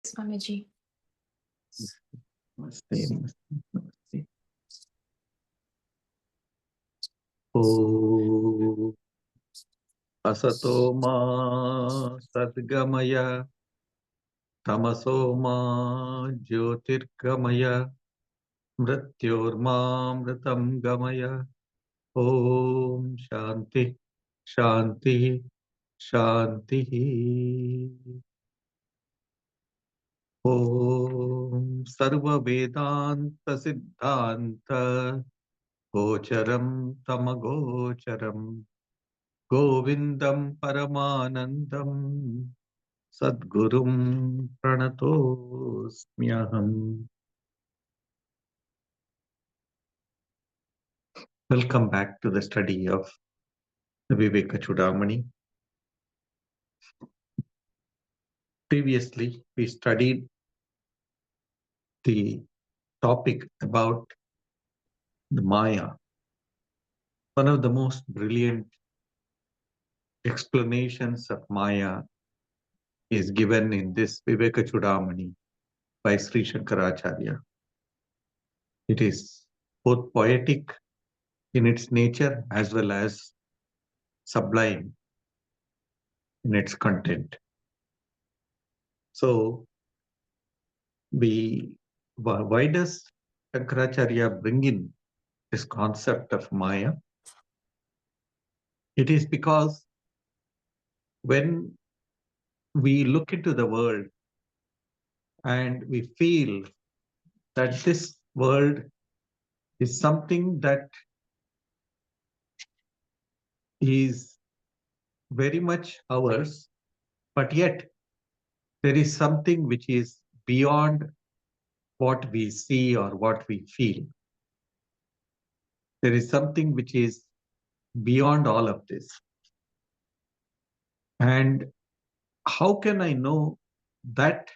Swamiji. Namaste, namaste, namaste. Oh, asato ma sadgamaya, tamaso ma jyotirgamaya, mrityormamritam gamaya. Om Shanti, Shanti, Shanti. Om Sarva Vedanta Siddhanta Gocharam Tamagocharam Govindam Paramanandam Sadgurum Pranatosmyaham. Welcome back to the study of Vivekacudamani. Previously, we studied the topic about the Maya. One of the most brilliant explanations of Maya is given in this Vivekacudamani by Sri Shankaracharya. It is both poetic in its nature as well as sublime in its content. So, why does Shankaracharya bring in this concept of Maya? It is because when we look into the world and we feel that this world is something that is very much ours, but yet there is something which is beyond what we see or what we feel. There is something which is beyond all of this. And how can I know that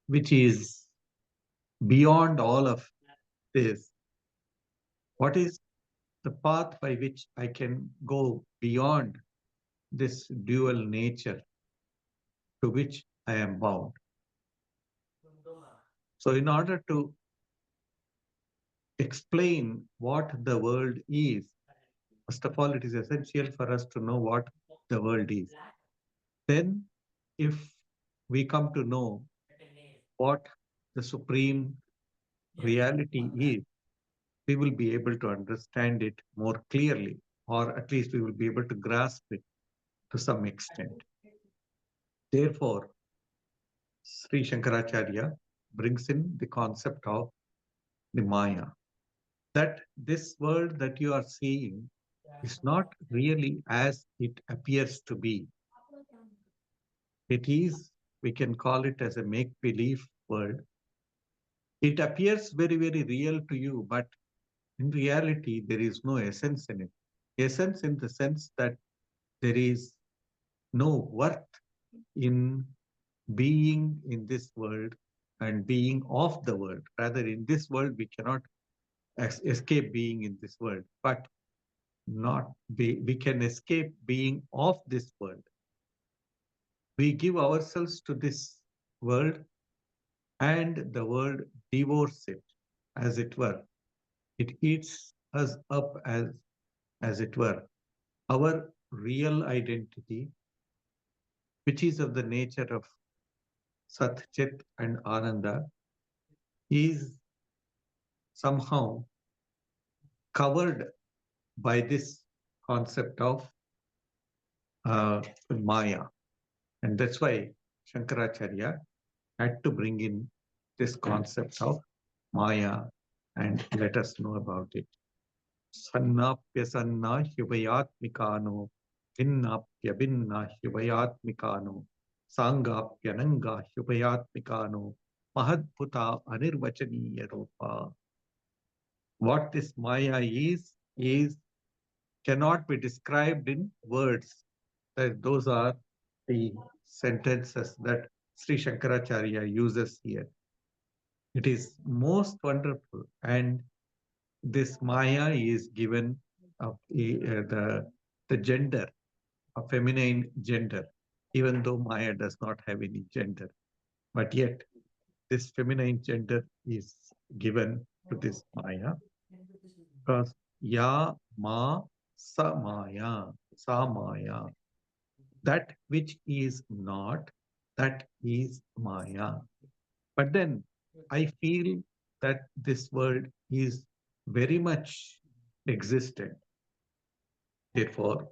which is beyond all of this? What is the path by which I can go beyond this dual nature to which I am bound? So in order to explain what the world is, first of all, it is essential for us to know what the world is. Then, if we come to know what the supreme reality is, we will be able to understand it more clearly, or at least we will be able to grasp it to some extent. Therefore, Sri Shankaracharya brings in the concept of the Maya, that this world that you are seeing is not really as it appears to be. It is, we can call it as a make-believe world. It appears very, very real to you, but in reality, there is no essence in it. Essence in the sense that there is no worth in being in this world and being of the world. Rather, in this world, we cannot escape being in this world, but we can escape being of this world. We give ourselves to this world and the world devours it, as it were. It eats us up, as it were. Our real identity, which is of the nature of Sat, Chit, and Ananda, is somehow covered by this concept of Maya. And that's why Shankaracharya had to bring in this concept of Maya and let us know about it. Sannapya sanna hivayatmikano, vinnapya vinna hivayatmikano, sangapya nanga hivayatmikano, mahadbhuta anirvachaniya rupa. What this Maya is cannot be described in words. Those are the sentences that Sri Shankaracharya uses here. It is most wonderful, and this Maya is given of the gender, a feminine gender, even though Maya does not have any gender. But yet, this feminine gender is given to this Maya because Ya Ma Sa Maya, Sa Maya. That which is not, that is Maya. But then I feel that this world is very much existent. Therefore,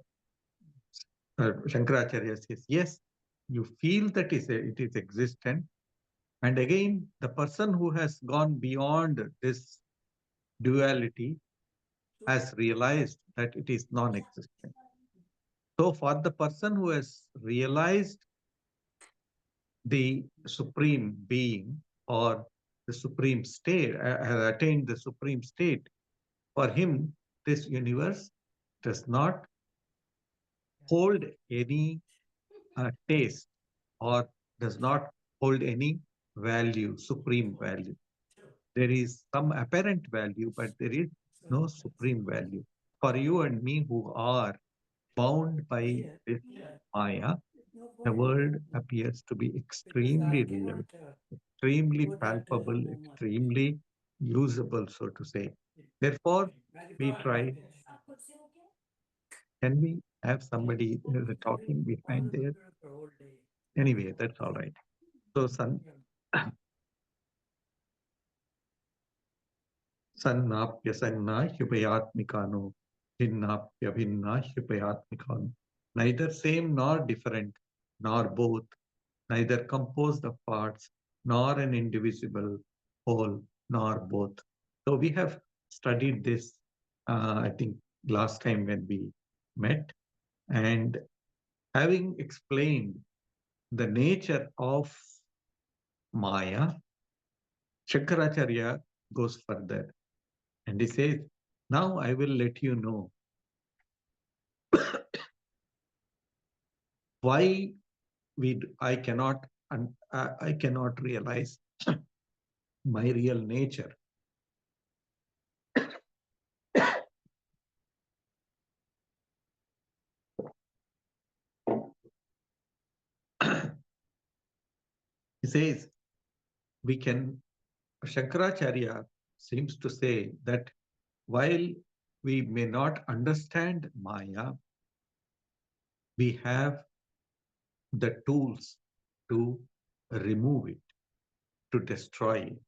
Shankaracharya says, yes, you feel that it is existent. And again, the person who has gone beyond this duality has realized that it is non existent. So, for the person who has realized the supreme being or the supreme state, has attained the supreme state, for him, this universe does not hold any taste or does not hold any value, supreme value. There is some apparent value, but there is no supreme value. For you and me who are bound by this Maya, the world appears to be extremely real, extremely palpable, extremely usable, so to say. Therefore, we try. Can we have somebody talking behind there? Anyway, that's all right. So, Sannapya Sanna Hyupayatmikano, Bhinnapya Bhinna Hyupayatmikano. Neither same nor different, nor both, neither composed of parts, nor an indivisible whole, nor both. So we have studied this, I think, last time when we met. And having explained the nature of Maya, Shankaracharya goes further and he says, now I will let you know why I cannot I cannot realize my real nature. He says we can. Shankaracharya seems to say that while we may not understand Maya, we have the tools to remove it, to destroy it.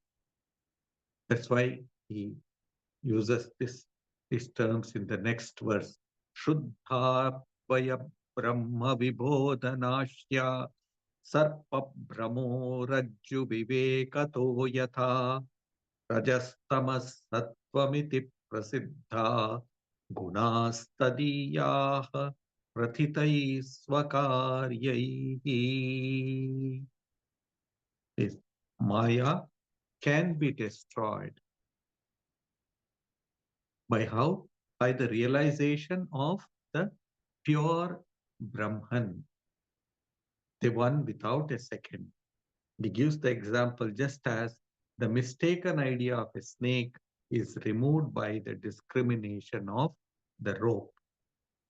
That's why he uses these terms in the next verse. Shuddha vaya brahma vibodhanashya sarpa brahmo rajju vivekato yatha rajastamas sattvamiti prasiddha gunastadiyaha prathitai swakaryaihi. This Maya can be destroyed by how? By the realization of the pure Brahman, the one without a second. He gives the example just as the mistaken idea of a snake is removed by the discrimination of the rope.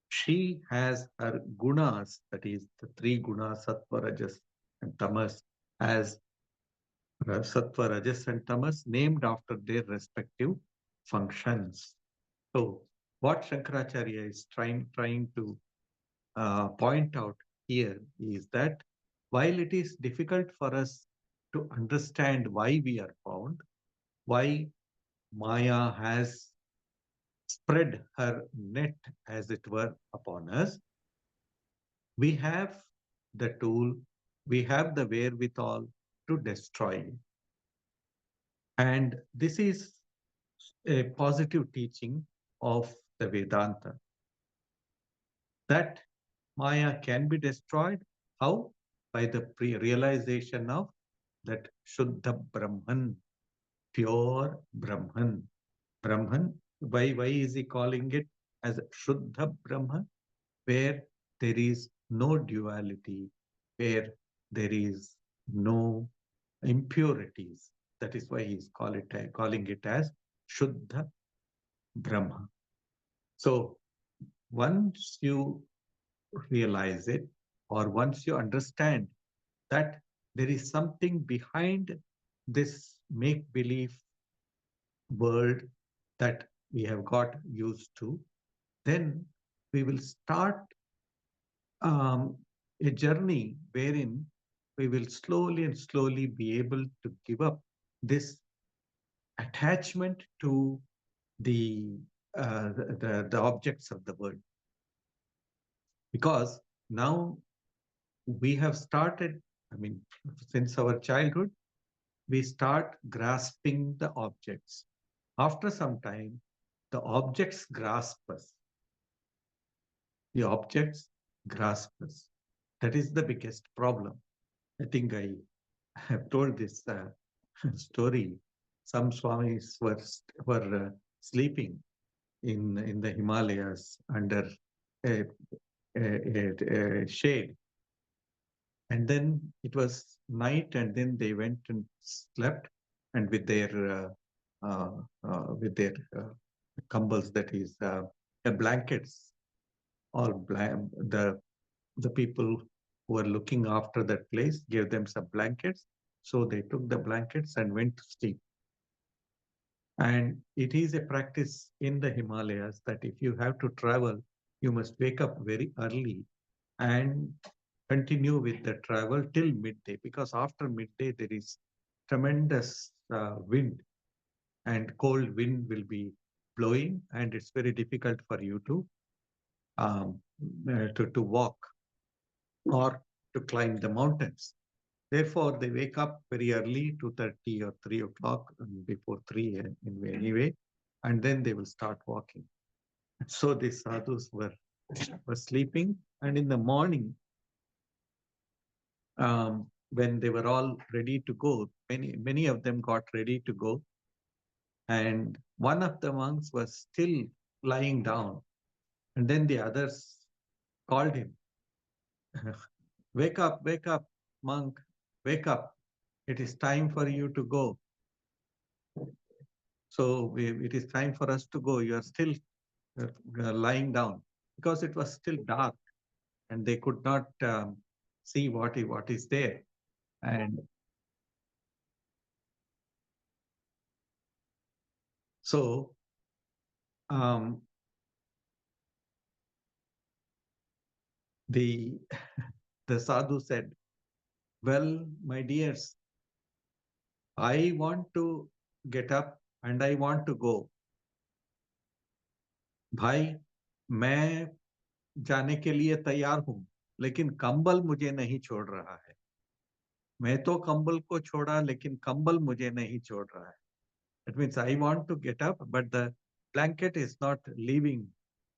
She has her gunas, that is the three gunas, sattva, rajas, and tamas, as sattva, rajas, and tamas, named after their respective functions. So, what Shankaracharya is trying to point out here is that while it is difficult for us to understand why we are bound, why Maya has spread her net, as it were, upon us, we have the tool, we have the wherewithal to destroy it. And this is a positive teaching of the Vedanta that Maya can be destroyed. How? By the realization of that Shuddha Brahman, pure Brahman. Brahman, why is he calling it as Shuddha Brahman? Where there is no duality, where there is no impurities. That is why he's calling it as Shuddha Brahma. So once you realize it, or once you understand that there is something behind this make-believe world that we have got used to, then we will start um, a journey wherein we will slowly and slowly be able to give up this attachment to the, the objects of the world, because now we have started, I mean, since our childhood we start grasping the objects. After some time, the objects grasp us. The objects grasp us. That is the biggest problem. I think I have told this story. Some swamis were sleeping in the Himalayas under a, a shade, and then it was night, and then they went and slept, and with their kumbals, that is blankets, all the people who were looking after that place gave them some blankets, so they took the blankets and went to sleep. And it is a practice in the Himalayas that if you have to travel, you must wake up very early and continue with the travel till midday, because after midday there is tremendous wind, and cold wind will be blowing, and it's very difficult for you um, to walk or to climb the mountains. Therefore, they wake up very early, 2:30 or 3 o'clock, before 3 anyway, and then they will start walking. So the sadhus were sleeping, and in the morning, when they were all ready to go, many of them got ready to go, and one of the monks was still lying down, and then the others called him, wake up, monk, wake up. It is time for you to go. So it is time for us to go. You are still lying down, because it was still dark and they could not see what is there. And so um, the the sadhu said, "Well, my dears, I want to get up and I want to go. भाई, मैं जाने के लिए तैयार हूँ, लेकिन कंबल मुझे नहीं छोड़ रहा है. मैं तो कंबल को छोड़ा, लेकिन कंबल मुझे नहीं छोड़ रहा है." That means I want to get up, but the blanket is not leaving.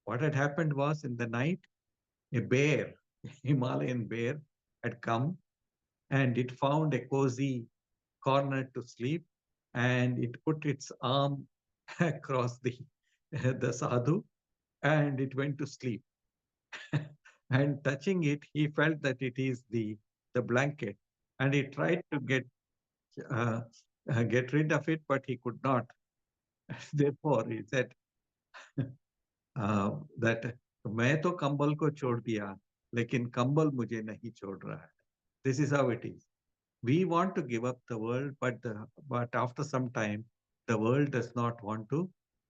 What had happened was, in the night, a bear, a Himalayan bear, had come, and it found a cozy corner to sleep, and it put its arm across the sadhu, and it went to sleep. And touching it, he felt that it is the blanket, and he tried to uh, get rid of it, but he could not. Therefore, he said that मैं तो कंबल को छोड़ दिया, लेकिन कंबल मुझे नहीं छोड़ रहा है. This is how it is. We want to give up the world, but after some time, the world does not want to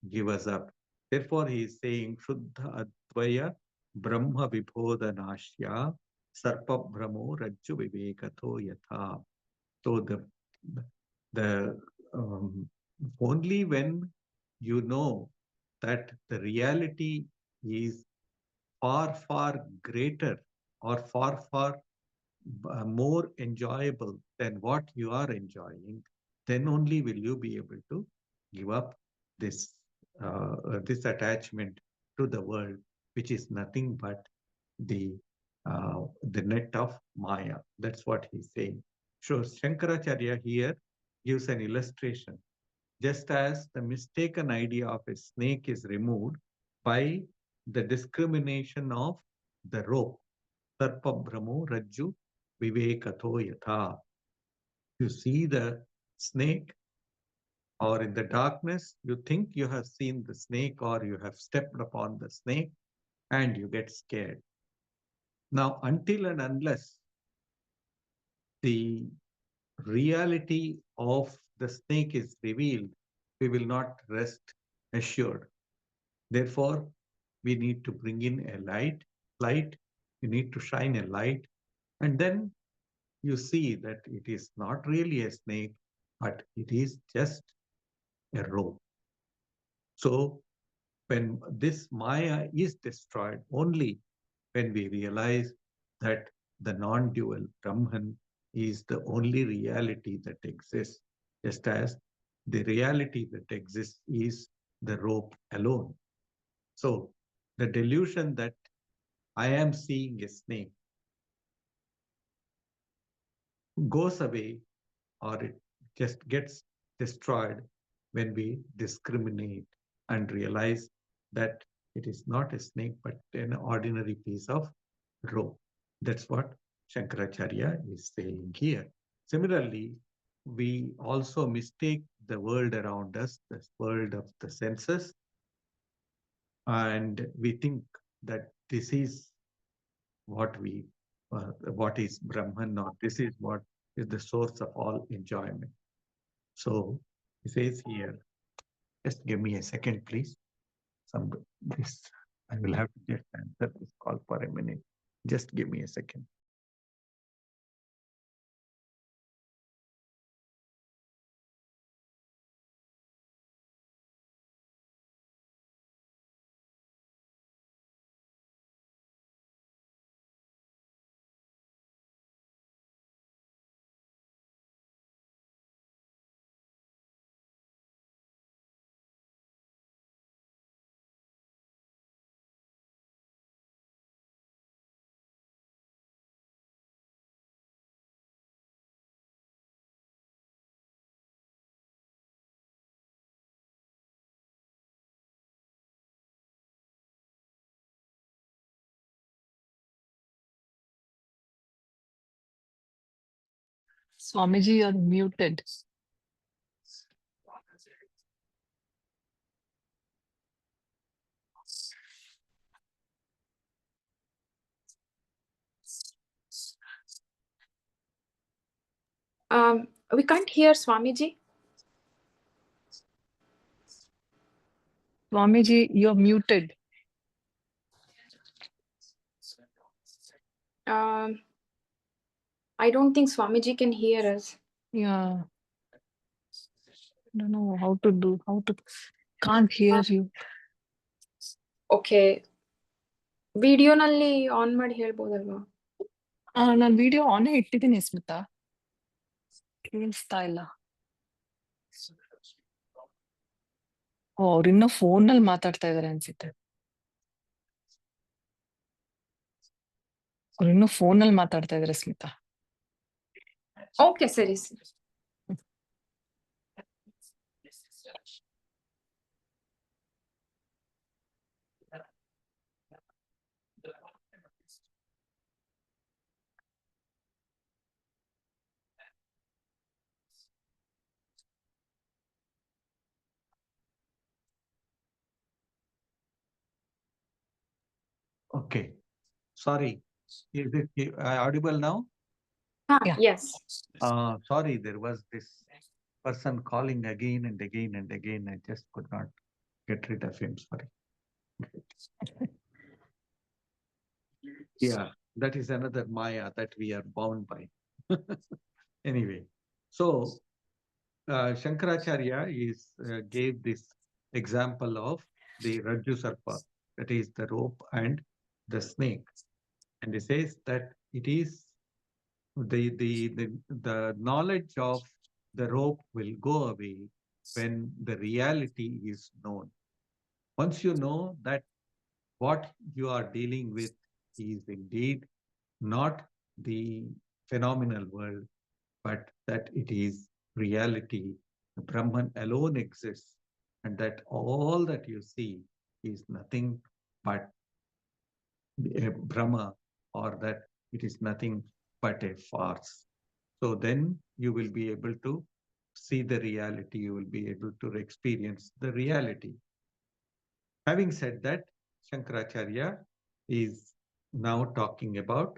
give us up. Therefore, he is saying, Shuddha Advaya Brahma Vibhodanashya Sarpa Brahmo Rajju Vivekatho Yatha. So the only when you know that the reality is far, far greater, or far, far more enjoyable than what you are enjoying, then only will you be able to give up this this attachment to the world, which is nothing but the net of Maya. That's what he's saying. So Shankaracharya here gives an illustration. Just as the mistaken idea of a snake is removed by the discrimination of the rope, Sarpa Brahmo Rajju Vivekatho Yatha. You see the snake, or in the darkness, you think you have seen the snake or you have stepped upon the snake, and you get scared. Now, until and unless the reality of the snake is revealed, we will not rest assured. Therefore, we need to bring in a light, we need to shine a light, and then you see that it is not really a snake, but it is just a rope. So when this Maya is destroyed, only when we realize that the non-dual Brahman is the only reality that exists, just as the reality that exists is the rope alone. So the delusion that I am seeing a snake goes away, or it just gets destroyed when we discriminate and realize that it is not a snake but an ordinary piece of rope. That's what Shankaracharya is saying here. Similarly, we also mistake the world around us, the world of the senses, and we think that this is what is Brahman, or this is what is the source of all enjoyment. So he says here, just give me a second, please. This I will have to just answer this call for a minute. Just give me a second. Swamiji, you're muted. We can't hear Swamiji. Swamiji, you're muted. I don't think Swamiji can hear us. Yeah. I don't know how to, can't hear you. Okay. ವಿಡಿಯೋನಲ್ಲಿ on ಮಾಡಿ ಹೇಳ್ಬೋದಲ್ವಾ? ನಾನು video on ಇಟ್ಟಿದ್ದೀನಿ ಸ್ಮಿತಾ. ಕೇಳಿಸ್ತಾ ಇಲ್ಲ. ಅವ್ರಿನ್ನೂ ಫೋನಲ್ಲಿ ಮಾತಾಡ್ತಾ ಇದಾರೆ ಅನ್ಸುತ್ತೆ. ಅವ್ರಿನ್ನೂ ಫೋನಲ್ಲಿ ಮಾತಾಡ್ತಾ ಇದಾರೆ ಸ್ಮಿತಾ. ಓಕೆ, ಸರಿ ಸರಿ. Okay. Sorry. Is it audible now? Yeah. Yes. Sorry, there was this person calling again and again and again. I just could not get rid of him. Sorry. Yeah, that is another Maya that we are bound by. Anyway, so Shankaracharya gave this example of the Rajju Sarpa, that is the rope and the snake. And he says that it is the knowledge of the rope will go away when the reality is known. Once you know that what you are dealing with is indeed not the phenomenal world, but that it is reality, the Brahman alone exists, and that all that you see is nothing but a Brahma, or that it is nothing but a farce. So then you will be able to see the reality, you will be able to experience the reality. Having said that, Shankaracharya is now talking about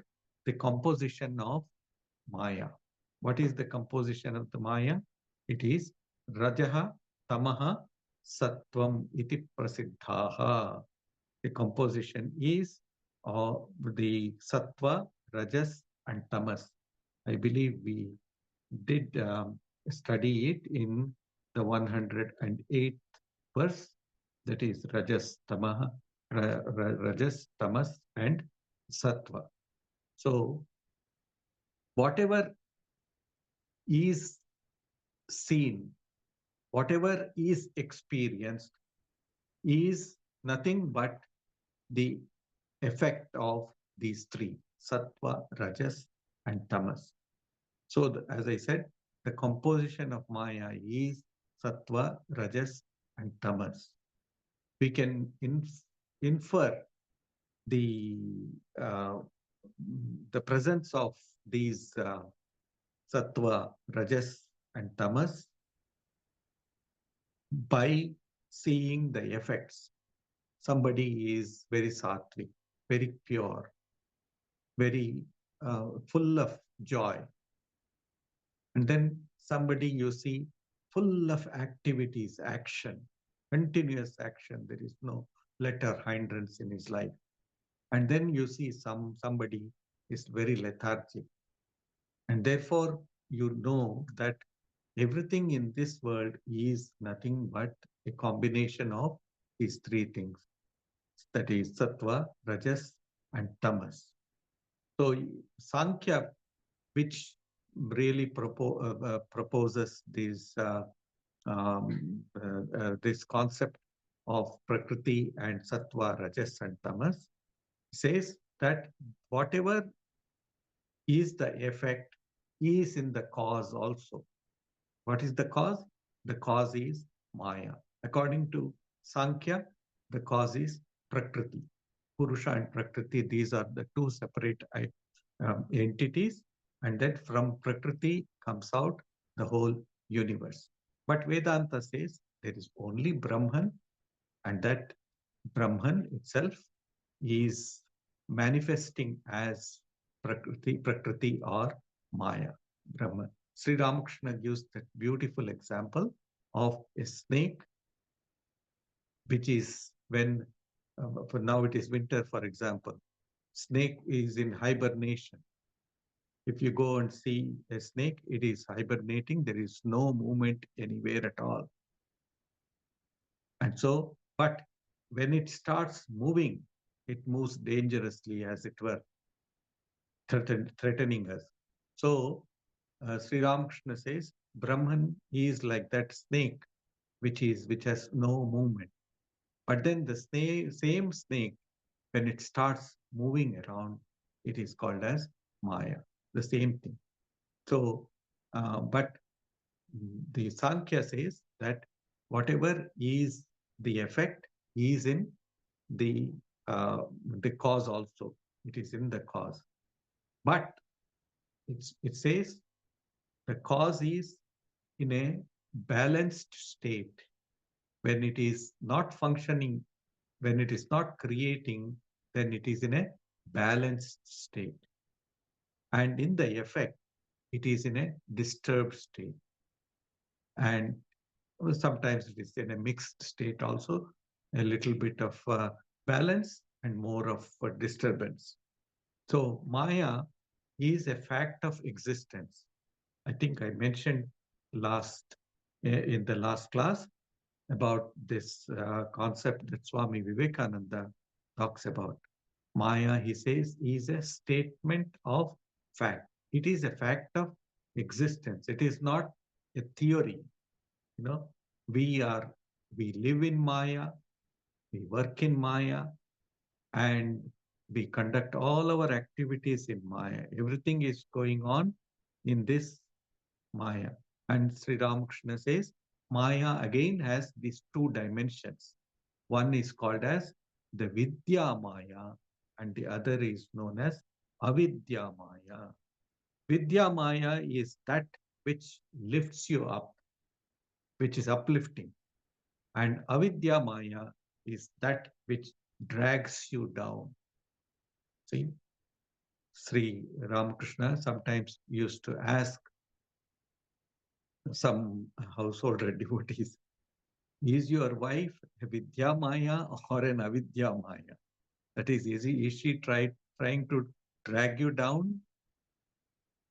the composition of Maya. What is the composition of the Maya? It is Rajaha, Tamaha, Sattvam iti prasiddhaha. The composition is the Sattva, Rajas, and Tamas. I believe we did study it in the 108th verse, that is Rajas, Tamaha, Rajas, Tamas, and Sattva. So, whatever is seen, whatever is experienced, is nothing but the effect of these three, Sattva, Rajas, and Tamas. So, as I said, the composition of Maya is Sattva, Rajas, and Tamas. We can infer the uh, the presence of these Sattva, Rajas, and Tamas by seeing the effects. Somebody is very sattvic, very pure, very full of joy. And then somebody you see full of activities, action, continuous action. There is no let or hindrance in his life. And then you see somebody is very lethargic. And therefore, you know that everything in this world is nothing but a combination of these three things. That is Sattva, Rajas, and Tamas. So Sankhya, which really proposes this concept of Prakriti and Sattva, Rajas, and Tamas, says that whatever is the effect is in the cause also. What is the cause? The cause is Maya. According to Sankhya, the cause is Prakriti. Purusha and Prakriti, these are the two separate entities. And then from Prakriti comes out the whole universe. But Vedanta says there is only Brahman, and that Brahman itself is manifesting as Prakriti or Maya, Brahman. Sri Ramakrishna gives that beautiful example of a snake, which is when, for now it is winter, for example, snake is in hibernation. If you go and see a snake, it is hibernating. There is no movement anywhere at all. And so, but when it starts moving, it moves dangerously, as it were, threatening us. So, Sri Ramakrishna says, Brahman is like that snake, which has no movement. But then the same snake, when it starts moving around, it is called as Maya, the same thing. So, but the Sankhya says that whatever is the effect is in the cause also. It is in the cause. But it says the cause is in a balanced state. When it is not functioning, when it is not creating, then it is in a balanced state. And in the effect, it is in a disturbed state. And sometimes it is in a mixed state also, a little bit of balance and more of disturbance. So Maya is a fact of existence. I think I mentioned in the last class about this concept that Swami Vivekananda talks about. Maya, he says, is a statement of fact. It is a fact of existence. It is not a theory. You know, we live in Maya, we work in Maya, and we conduct all our activities in Maya. Everything is going on in this Maya. And Sri Ramakrishna says, Maya again has these two dimensions. One is called as the Vidya Maya, and the other is known as Avidya Maya. Vidya Maya is that which lifts you up, which is uplifting. And Avidya Maya is that which drags you down. See, Sri Ramakrishna sometimes used to ask some household devotees. Is your wife a Vidya Maya or an Avidya Maya? That is she trying to drag you down,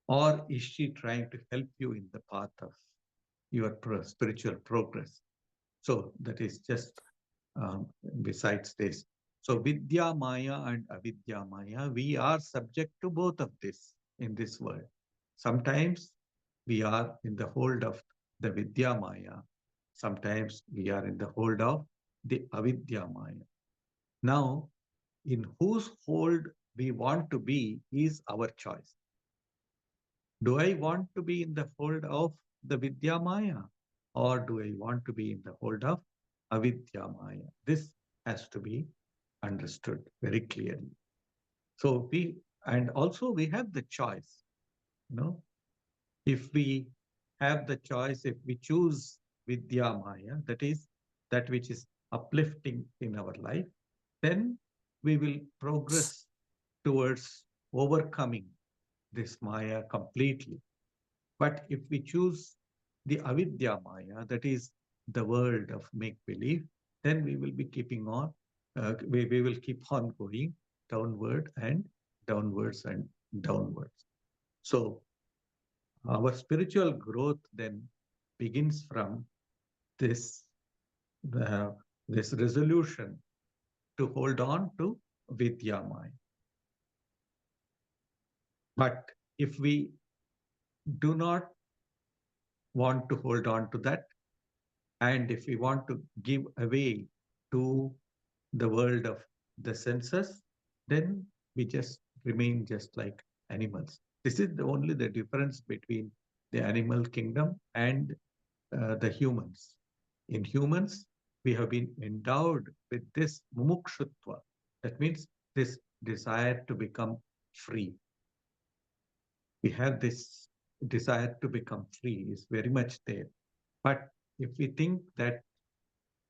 or is she trying to help you in the path of your spiritual progress? So that is just besides this. So Vidya Maya and Avidya Maya, we are subject to both of this in this world. Sometimes we are in the hold of the Vidya Maya. Sometimes we are in the hold of the Avidya Maya. Now, in whose hold we want to be is our choice. Do I want to be in the fold of the Vidya Maya, or do I want to be in the fold of Avidya Maya? This has to be understood very clearly. So and also we have the choice, you know, if we have the choice, if we choose Vidya Maya, that is that which is uplifting in our life, then we will progress towards overcoming this Maya completely. But if we choose the Avidya Maya, that is the world of make believe, then we will be keeping on, we will keep on going downward and downwards and downwards. So our spiritual growth then begins from this, this resolution to hold on to Vidya Maya. But if we do not want to hold on to that, and if we want to give away to the world of the senses, then we just remain just like animals. This is only the difference between the animal kingdom and the humans. In humans, we have been endowed with this mumukshutva. That means this desire to become free. We have this desire to become free is very much there. But if we think that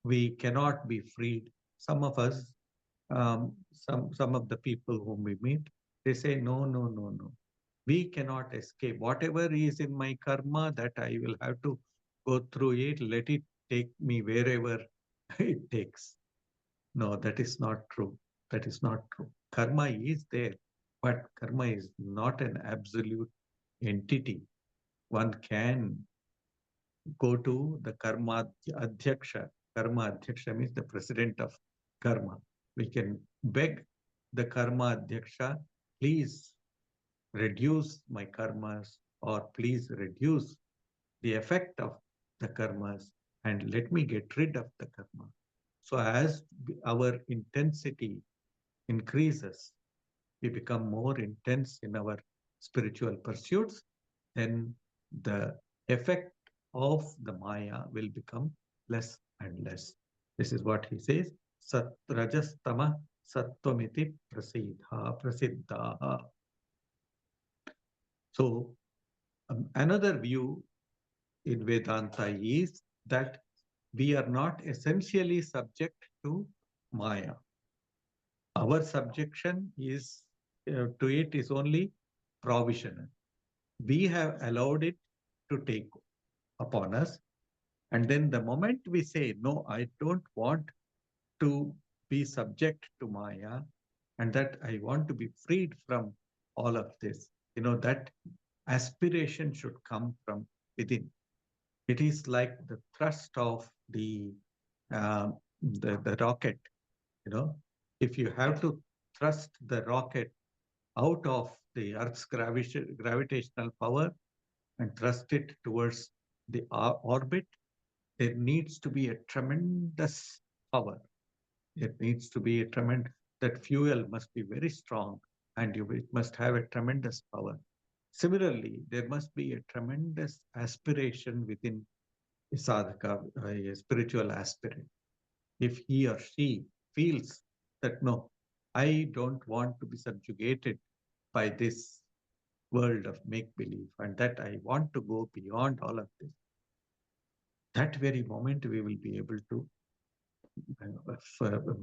we cannot be freed, some of us, some of the people whom we meet, they say, no, no, no, no. We cannot escape. Whatever is in my karma, that I will have to go through it. Let it take me wherever it takes. No, that is not true. That is not true. Karma is there, but karma is not an absolute entity. One can go to the karma adhyaksha. Karma adhyaksha means the president of karma. We can beg the karma adhyaksha, please reduce my karmas, or please reduce the effect of the karmas and let me get rid of the karma. So as our intensity increases, we become more intense in our spiritual pursuits, then the effect of the Maya will become less and less. This is what he says, Sat Rajastama Sattvamiti Prasiddha. So another view in Vedanta is that we are not essentially subject to Maya. Our subjection is to it is only provisional. We have allowed it to take upon us. And then the moment we say, no, I don't want to be subject to Maya, and that I want to be freed from all of this, that aspiration should come from within. It is like the thrust of the rocket. If you have to thrust the rocket out of the Earth's gravitational power and thrust it towards the orbit, there needs to be a tremendous power. There needs to be a tremendous, that fuel must be very strong, and it must have a tremendous power. Similarly, there must be a tremendous aspiration within a sadhaka, a spiritual aspirant. If he or she feels that, no, I don't want to be subjugated by this world of make-believe, and that I want to go beyond all of this, that very moment we will be able to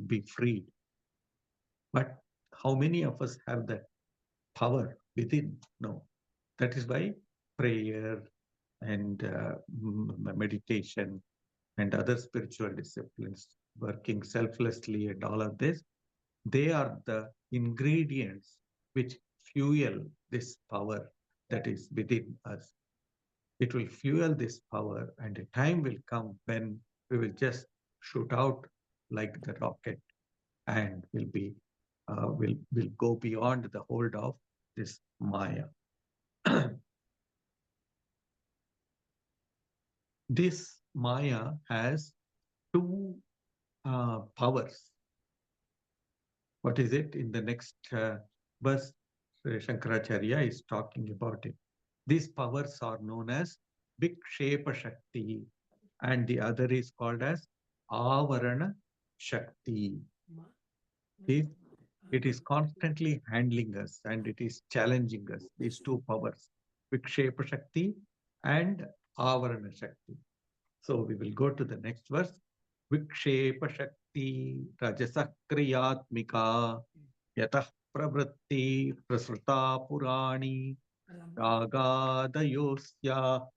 be freed. But how many of us have that power within? No. That is why prayer, and meditation and other spiritual disciplines, working selflessly and all of this, they are the ingredients which fuel this power that is within us. It will fuel this power, and a time will come when we will just shoot out like the rocket and will go beyond the hold of this Maya. This Maya has two powers. What is it? In the next verse, Shankaracharya is talking about it. These powers are known as Vikshepa Shakti, and the other is called as Avarana Shakti. It is constantly handling us and it is challenging us, these two powers, Vikshepa Shakti and Avarana Shakti. So we will go to the next verse. Vikshepa Shakti Rajasakriyatmika Yatah Pravritti Prasruta Purani Ragadayosya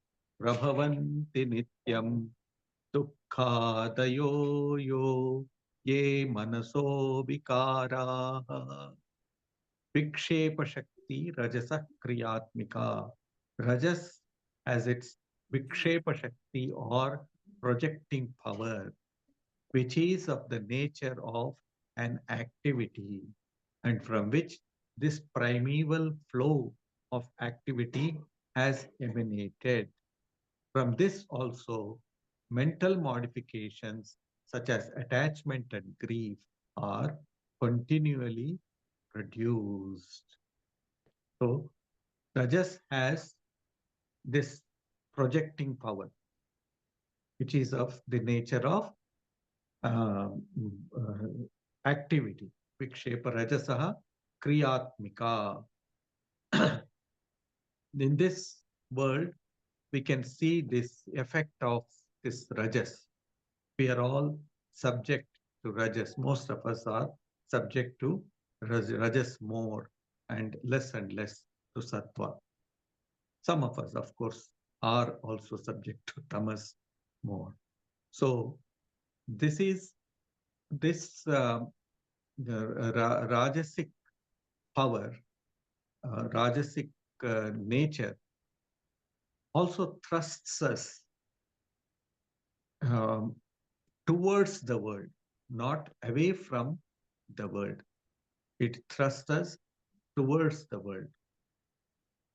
Prabhavanti Nityam Dukkadayo yo ye manaso vikaraha. Vikshepa Shakti Rajasa Kriyatmika. Rajas has its Vikshepa Shakti or projecting power, which is of the nature of an activity, and from which this primeval flow of activity has emanated. From this also, mental modifications such as attachment and grief are continually produced. So, Rajas has this projecting power, which is of the nature of um, activity. Vikshepa Rajasaha Kriyatmika. In this world, we can see this effect of this Rajas. We are all subject to Rajas. Most of us are subject to Rajas more and less to Sattva. Some of us, of course, are also subject to Tamas more. So this is this Rajasic power, Rajasic nature also thrusts us um, towards the world, not away from the world. It thrusts us towards the world.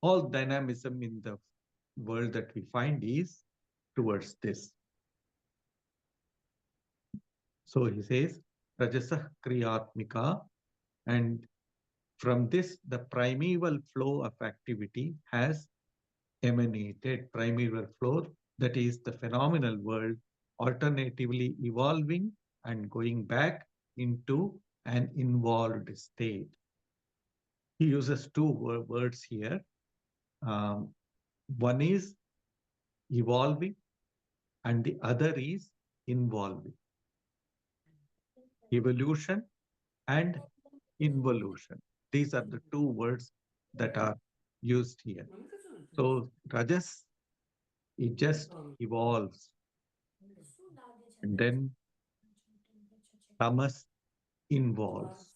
All dynamism in the world that we find is towards this. So he says, Rajasa Kriyatmika, and from this, the primeval flow of activity has emanated. Primeval flow, that is the phenomenal world, alternatively evolving and going back into an involved state. He uses two words here. One is evolving and the other is involving. Evolution and involution. These are the two words that are used here. So Rajas, it just evolves. And then Tamas involves.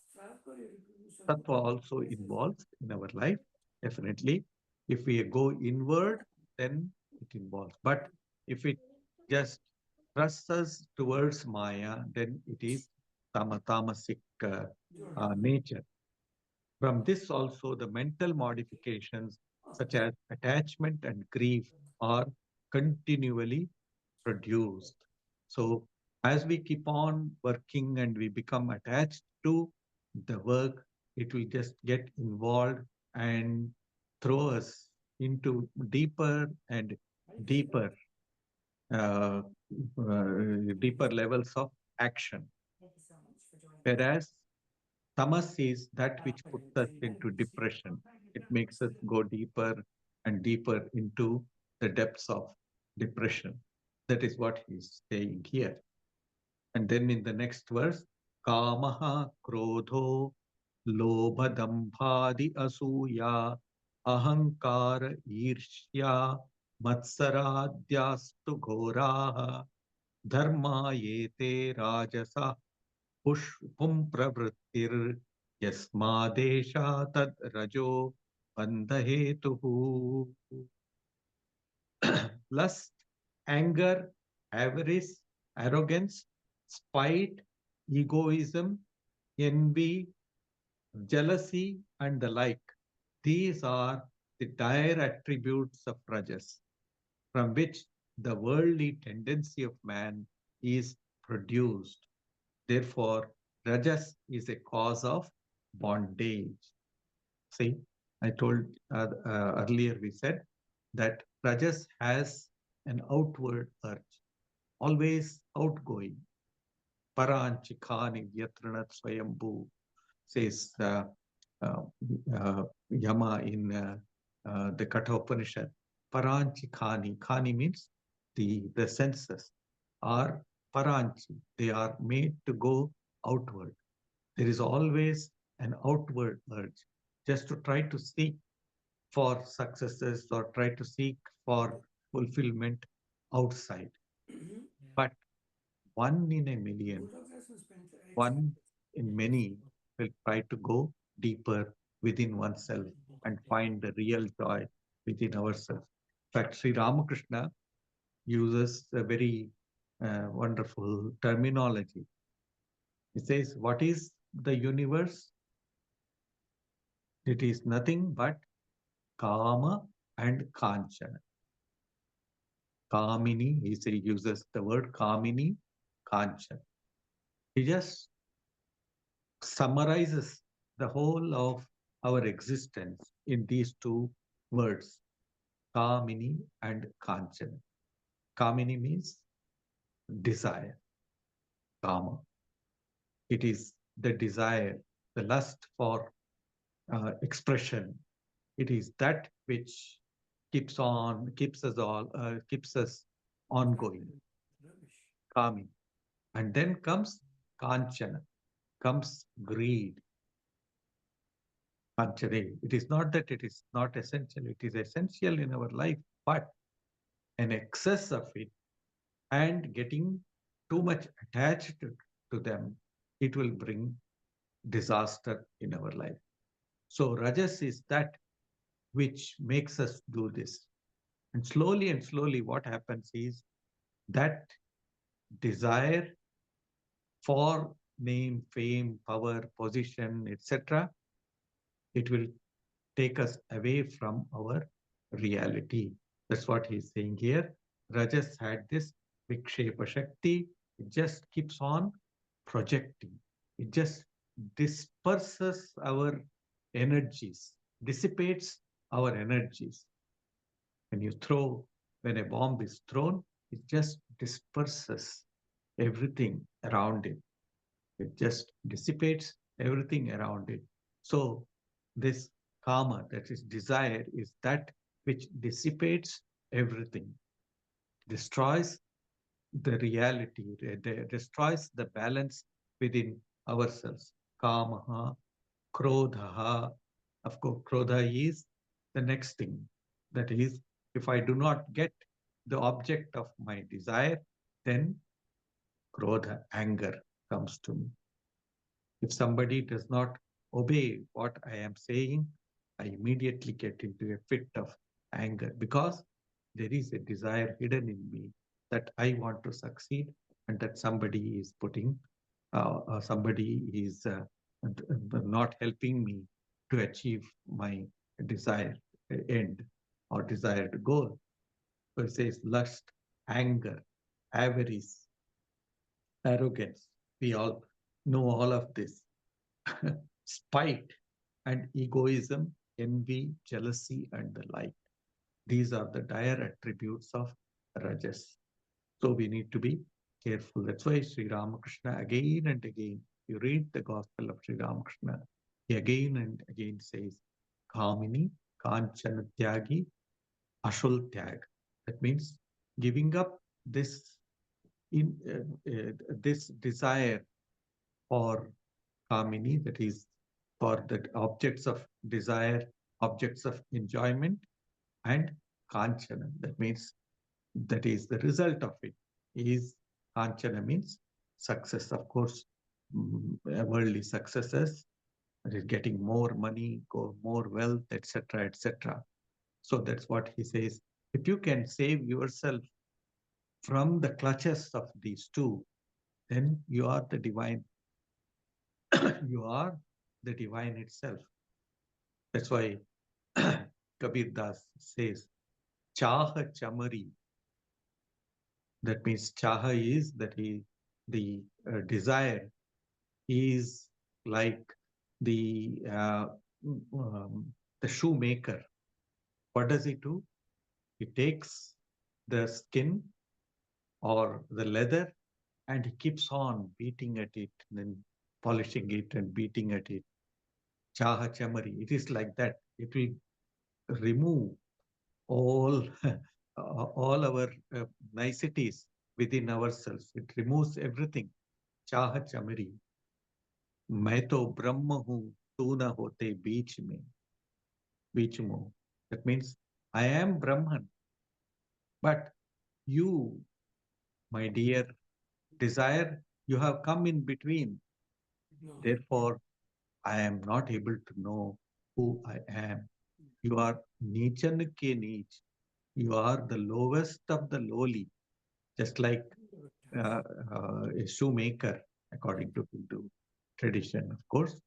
Sattva also involves in our life, definitely. If we go inward, then it involves. But if it just thrusts us towards Maya, then it is tamasic nature. From this also, the mental modifications such as attachment and grief are continually produced. So as we keep on working and we become attached to the work, it will just get involved and throw us into deeper and deeper, uh, deeper levels of action. Whereas tamas is that which puts us into depression. It makes us go deeper and deeper into the depths of depression. That is what he's saying here. And then in the next verse, Kamaha Krodho Lobhadambhadi Asuya Ahankara Irshya Matsaradyaastu ghoraha dharma yete rajasa pushpum pravrittir yasmadesha tad rajo bandhetuhu. Lust, anger, avarice, arrogance, spite, egoism, envy, jealousy, and the like. These are the dire attributes of rajas, from which the worldly tendency of man is produced. Therefore, rajas is a cause of bondage. See, I told earlier, we said that rajas has an outward urge, always outgoing. Paranchikani vyatranat swayambhu, says uh, Yama in the Katha Upanishad. Paranchi Khani. Khani means the senses are paranchi. They are made to go outward. There is always an outward urge just to try to seek for successes or try to seek for fulfillment outside. But one in a million, one in many will try to go deeper within oneself and find the real joy within ourselves. In fact, Sri Ramakrishna uses a very wonderful terminology. He says, what is the universe? It is nothing but Kama and Kanchana. Kamini, he uses the word Kamini, Kanchana. He just summarizes the whole of our existence in these two words, Kamini and Kanchana. Kamini means desire, Kama. It is the desire, the lust for expression. It is that which keeps us ongoing. Kamini. And then comes Kanchana, comes greed. Kanchana. It is not that it is not essential, it is essential in our life, but an excess of it and getting too much attached to them, it will bring disaster in our life. So rajas is that which makes us do this. And slowly, what happens is that desire for name, fame, power, position, etc., it will take us away from our reality. That's what he's saying here. Rajas had this Vikshepa Shakti. It just keeps on projecting. It just disperses our energies, dissipates our energies. When a bomb is thrown, it just disperses everything around it. It just dissipates everything around it. So this karma, that is desire, is that which dissipates everything, destroys the reality, destroys the balance within ourselves. Kamaha, krodhaha. Of course, krodha is the next thing. That is, if I do not get the object of my desire, then krodha, anger, comes to me. If somebody does not obey what I am saying, I immediately get into a fit of anger because there is a desire hidden in me that I want to succeed and that somebody is not helping me to achieve my desired end or desired goal. So it says lust, anger, avarice, arrogance. We all know all of this. Spite and egoism, envy, jealousy, and the like. These are the dire attributes of rajas. So we need to be careful. That's why Sri Ramakrishna again and again, you read the Gospel of Sri Ramakrishna, he again and again says, Kamini, Kanchana Tyagi, Ashul Tyag. That means giving up this this desire for Kamini, that is for the objects of desire, objects of enjoyment, and Kanchana. That means that is the result of it. Is Kanchana means success, of course, worldly successes, that is getting more money, more wealth, etc., etc. So that's what he says. If you can save yourself from the clutches of these two, then you are the divine. You are the divine itself. That's why Kabir Das says, Chaha Chamari. That means Chaha is that he, the desire is like the uh, the shoemaker. What does he do? He takes the skin or the leather and he keeps on beating at it, then polishing it and beating at it. Chaha chamari. It is like that. It will remove all all our niceties within ourselves. It removes everything. Chaha chamari. मैं तो ब्रह्म हूँ तू न होते बीच में बीच में. That means I am Brahman, but you, my dear desire, you have come in between. Therefore, I am not able to know who I am. You are Nichan ke Nich. You are the lowest of the lowly, just like a shoemaker, according to Hindu tradition, of course,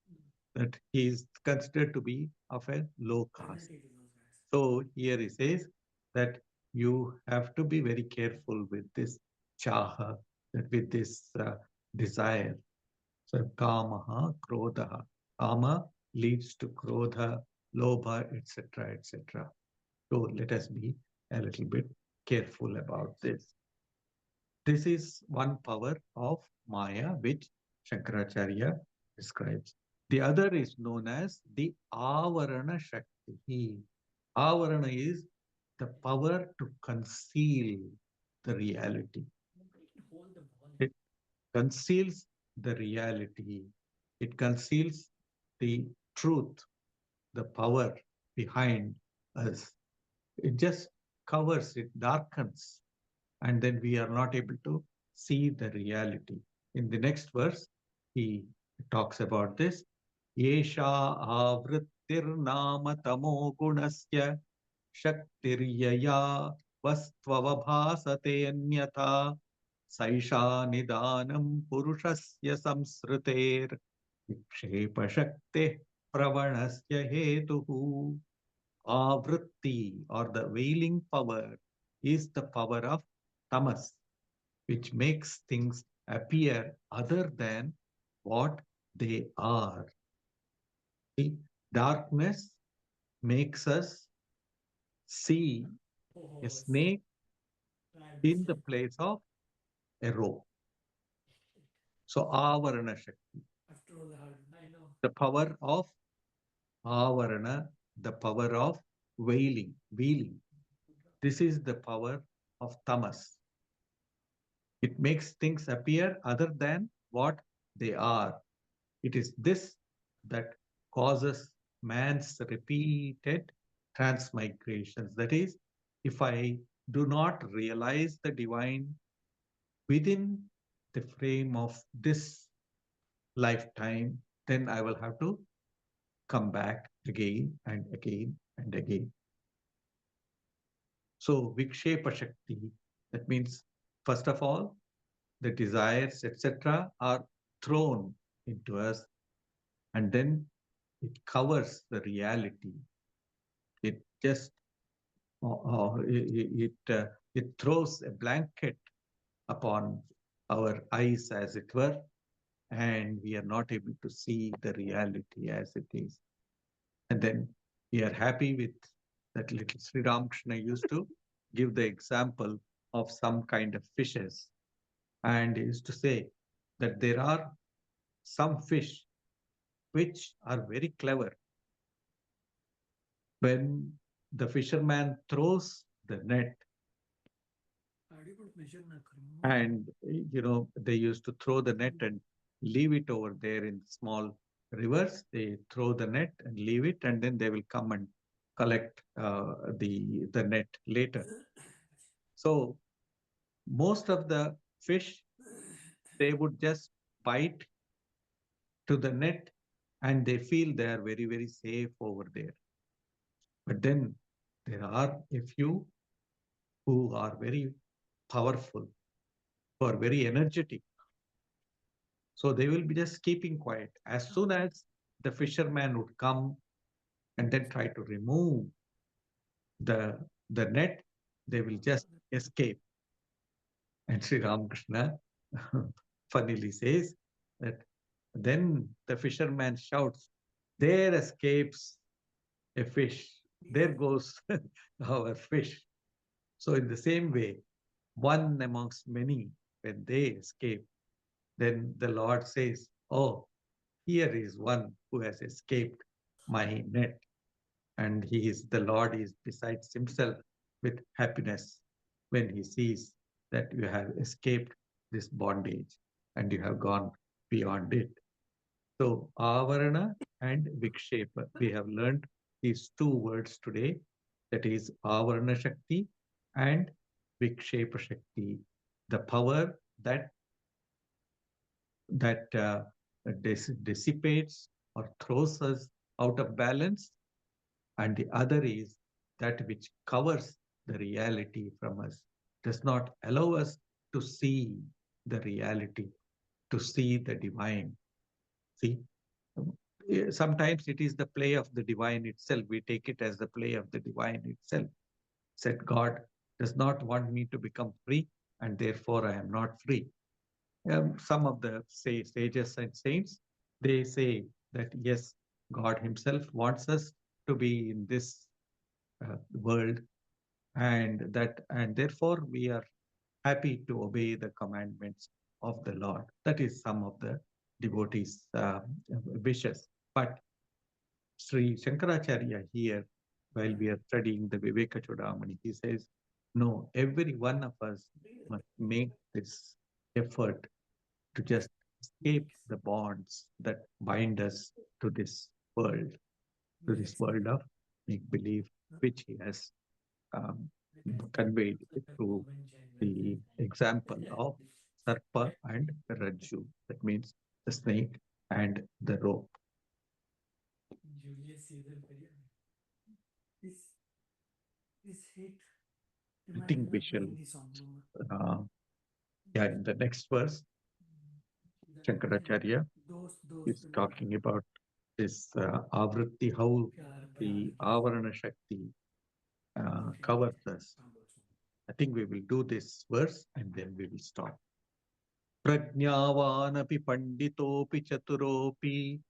that he is considered to be of a low caste. So here he says that you have to be very careful with this chaha, with this desire. So kamaha, krodha. Kama leads to krodha, lobha, etc., etc. So let us be a little bit careful about this. This is one power of Maya which Shankaracharya describes. The other is known as the Avarana Shakti. Avarana is the power to conceal the reality. It conceals the reality. It conceals the truth, the power behind us. It just covers, it darkens, and then we are not able to see the reality. In the next verse, he talks about this. Yesha avrittirnama tamo gunasya shaktiryaya vastvavabhasate anyatha saisha nidanam purushasya samsriter vikshepa shakti pravanasya hetuhu. Avritti, or the veiling power, is the power of tamas, which makes things appear other than what they are. See, darkness makes us see a snake in the place of a rope. So, avarana shakti, the power of avarana, the power of veiling. This is the power of tamas. It makes things appear other than what they are. It is this that causes man's repeated transmigrations. That is, if I do not realize the divine within the frame of this lifetime, then I will have to come back again and again and again. So, Vikshepa Shakti, that means, first of all, the desires, etc., are thrown into us, and then it covers the reality. It just it throws a blanket upon our eyes, as it were, and we are not able to see the reality as it is. And then we are happy with that. Little Sri Ramakrishna used to give the example of some kind of fishes, and he used to say that there are some fish which are very clever. When the fisherman throws the net, and they used to throw the net and leave it over there in small rivers. They throw the net and leave it, and then they will come and collect the net later. So most of the fish, they would just bite to the net and they feel they are very, very safe over there. But then there are a few who are very powerful, who are very energetic. So they will be just keeping quiet. As soon as the fisherman would come and then try to remove the, the net, they will just escape. And Sri Ramakrishna funnily says that then the fisherman shouts, "There escapes a fish. There goes our fish." So, in the same way, one amongst many, when they escape, then the Lord says, "Oh, here is one who has escaped my net." And the Lord is besides himself with happiness when he sees that you have escaped this bondage and you have gone beyond it. So, Avarana and Vikshepa, we have learned these two words today, that is Avarana Shakti and Vikshepa Shakti, the power that dissipates or throws us out of balance, and the other is that which covers the reality from us, does not allow us to see the reality, to see the divine. See, sometimes it is the play of the divine itself. We take it as the play of the divine itself. Said God does not want me to become free, and therefore I am not free. Some of the sages and saints, they say that yes, God himself wants us to be in this world, and therefore we are happy to obey the commandments of the Lord. That is some of the devotees' wishes. But Sri Shankaracharya here, while we are studying the Vivekacudamani, he says, no, every one of us must make this effort to just escape the bonds that bind us to this world of make believe, which he has um, conveyed through the example of Sarpa and Rajju. That means the snake and the rope. I think we shall, in the next verse, Shankaracharya is talking about this Avritti, how the Avarana Shakti covers us. I think we will do this verse and then we will stop. Prajnavanapi panditopi chaturopi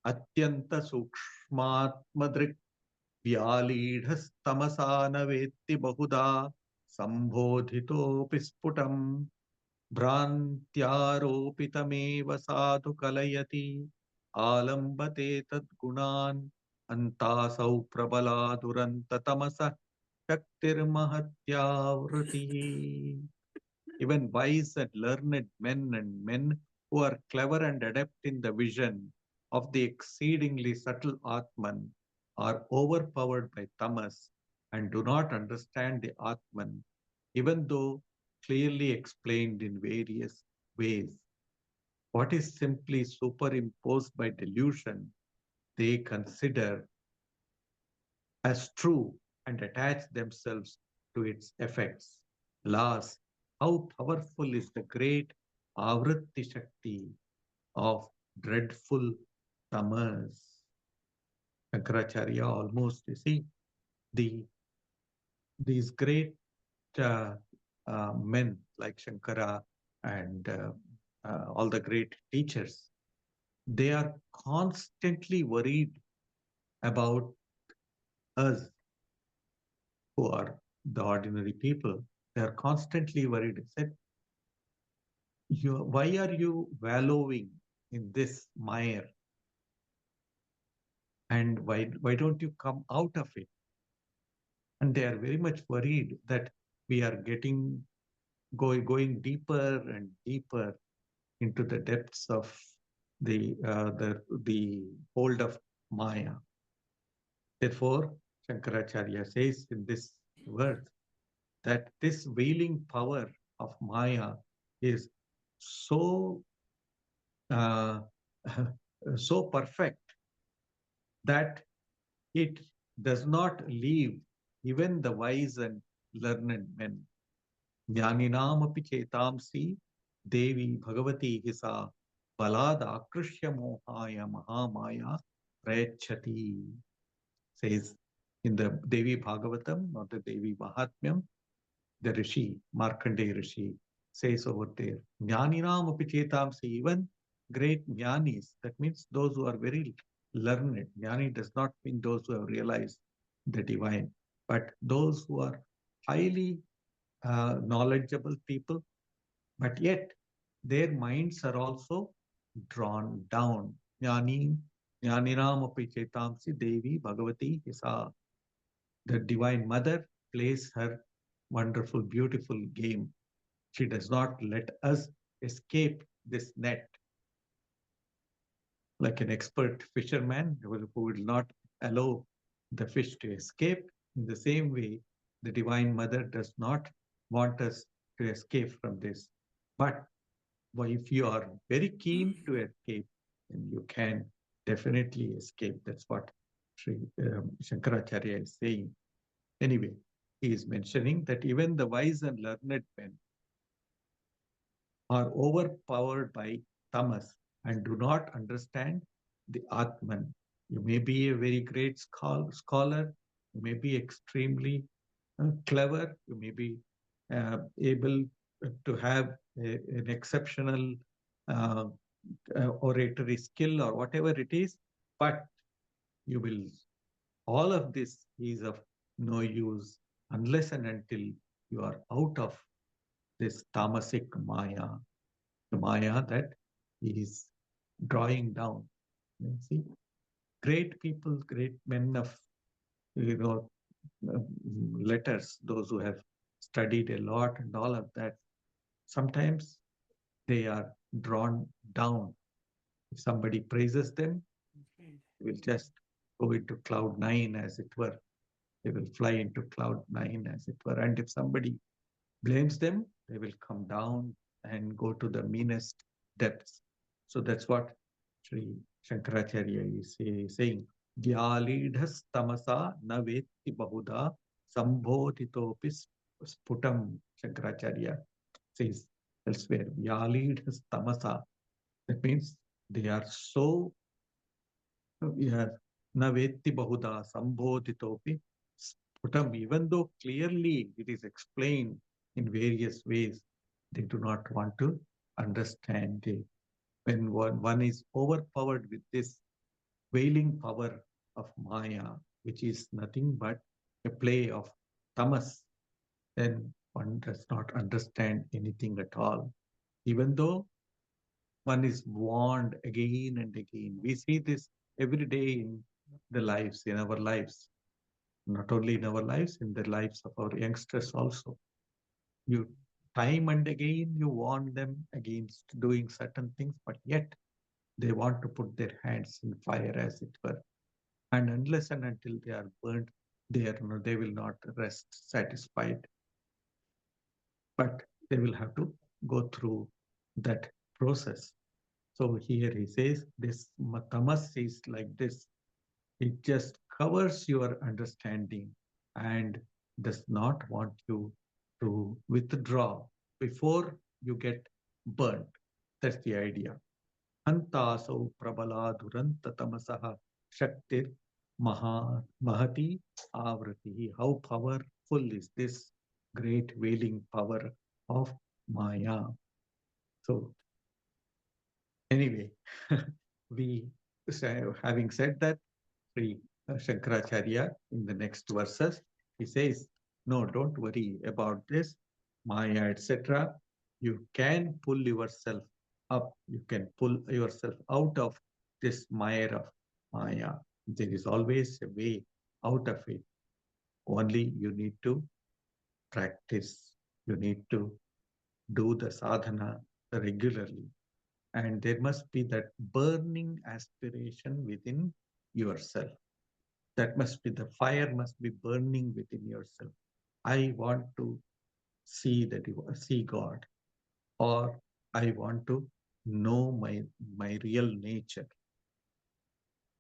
atyanta sukshmatmadrik vyalidhastamasa vetti bahuda sambodhitopi sputam भ्रान्त्यारोपितमेव Sadhu कलयति आलम्बते तद्गुणान् अन्तासौ प्रबला दुरन्ततमसः शक्तिर्महत्यावृतिः. Even wise and learned men and men who are clever and adept in the vision of the exceedingly subtle Atman are overpowered by tamas and do not understand the Atman, even though clearly explained in various ways. What is simply superimposed by delusion, they consider as true and attach themselves to its effects. Alas, how powerful is the great Avritti Shakti of dreadful tamas. Shankaracharya almost, you see, these great men like Shankara and all the great teachers, they are constantly worried about us who are the ordinary people. They are constantly worried. They said, why are you wallowing in this mire? And why don't you come out of it? And they are very much worried that we are going deeper and deeper into the depths of the hold of Maya. Therefore, Shankaracharya says in this verse that this veiling power of Maya is so so perfect that it does not leave even the wise and learned men. Jnaninamapi chetamsi Devi Bhagavati Hisa Balad Akrushya Mohaya Mahamaya Prayachati, says in the Devi Bhagavatam or the Devi Mahatmyam, the Rishi, Markandeya Rishi, says over there, Jnaninam api chetamsi, even great jnanis, that means those who are very learned. Jnani does not mean those who have realized the divine, but those who are highly knowledgeable people, but yet their minds are also drawn down. Jnaninam api chetamsi Devi Bhagavati Hisa. The Divine Mother plays her wonderful, beautiful game. She does not let us escape this net. Like an expert fisherman who will not allow the fish to escape, in the same way, the Divine Mother does not want us to escape from this. But if you are very keen to escape, then you can definitely escape. That's what Sri Shankaracharya is saying. Anyway, he is mentioning that even the wise and learned men are overpowered by tamas and do not understand the Atman. You may be a very great scholar, you may be extremely clever, you may be able to have an exceptional uh, oratory skill or whatever it is, but you will, all of this is of no use unless and until you are out of this tamasic Maya, the Maya that is drawing down. You see, great people, great men of, you know, uh, letters, those who have studied a lot and all of that, sometimes they are drawn down. If somebody praises them, they will just go into cloud nine, as it were. They will fly into cloud nine, as it were. And if somebody blames them, they will come down and go to the meanest depths. So that's what Sri Shankaracharya is saying. Gyalidhas tamasa na vetti bahuda sambodhitopi sputam, Shankaracharya says elsewhere. Gyalidhas tamasa. That means they are so, yeah, na vetti bahuda sambodhitopi sputam. Even though clearly it is explained in various ways, they do not want to understand it. When one is overpowered with this wailing power of Maya, which is nothing but a play of tamas, then one does not understand anything at all. Even though one is warned again and again. We see this every day in the lives, in our lives, not only in our lives, in the lives of our youngsters also. You time and again you warn them against doing certain things, but yet they want to put their hands in fire, as it were. And unless and until they are burnt, they will not rest satisfied. But they will have to go through that process. So here he says this tamas is like this. It just covers your understanding and does not want you to withdraw before you get burnt. That's the idea. Antaso prabala duranta tamasaha shaktir mahati avrati. How powerful is this great wailing power of Maya? So anyway, we having said that, Sri Shankaracharya in the next verses, he says, no, don't worry about this, Maya, etc. You can pull yourself up. You can pull yourself out of this mire of Maya. There is always a way out of it. Only you need to practice. You need to do the sadhana regularly. And there must be that burning aspiration within yourself. That must be, the fire must be burning within yourself. I want to see God, or I want to know my real nature.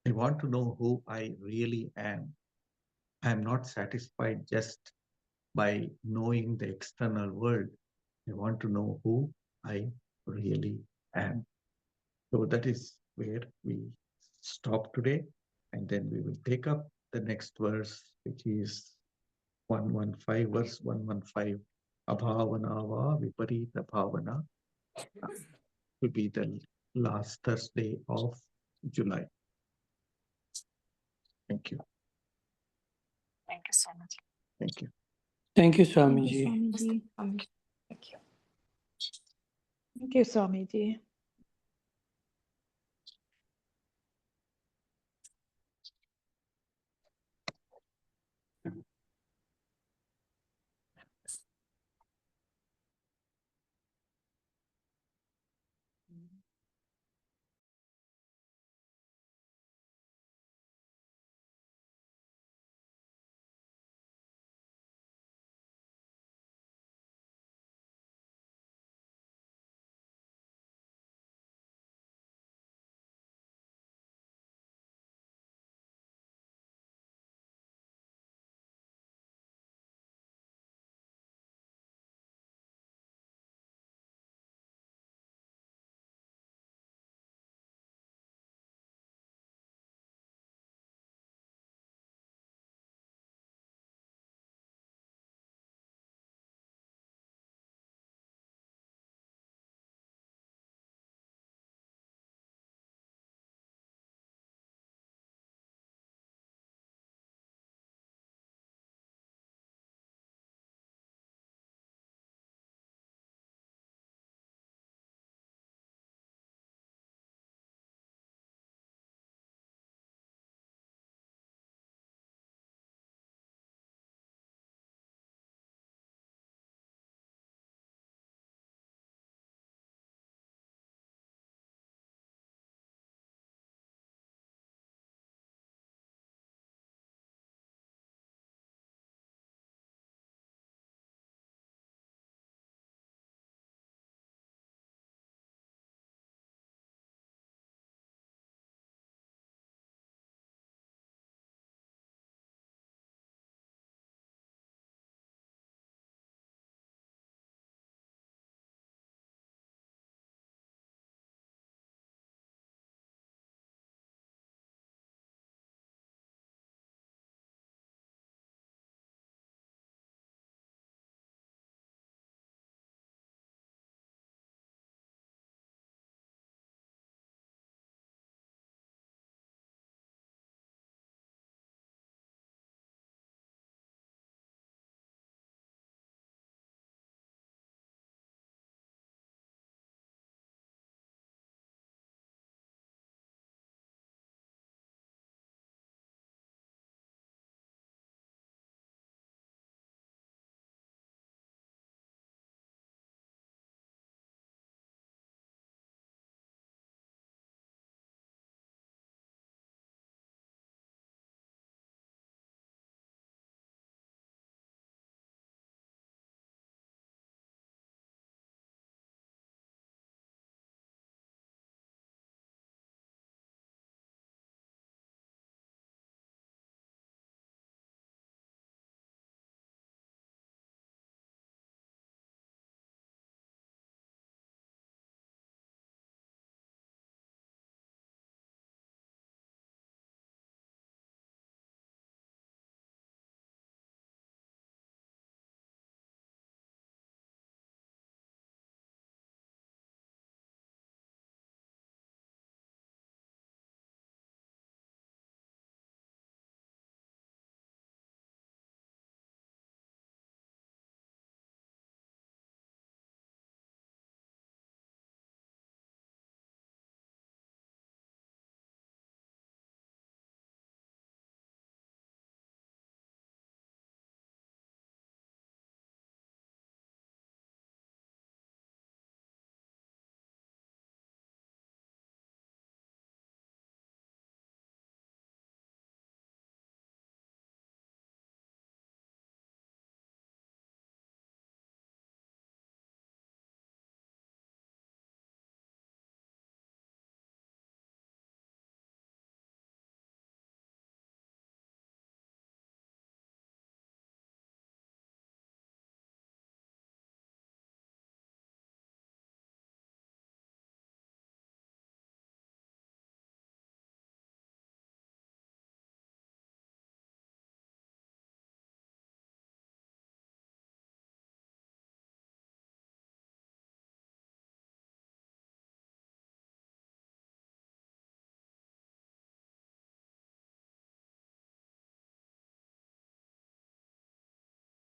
I want to know who I really am. I am not satisfied just by knowing the external world. I want to know who I really am. So that is where we stop today, and then we will take up the next verse, which is 115, verse 115. Abhavanava viparita bhavana will be the last Thursday of July. Thank you. Thank you so much. Thank you. Thank you, Thank you, Swamiji. Swamiji. Thank you. Thank you, Swamiji.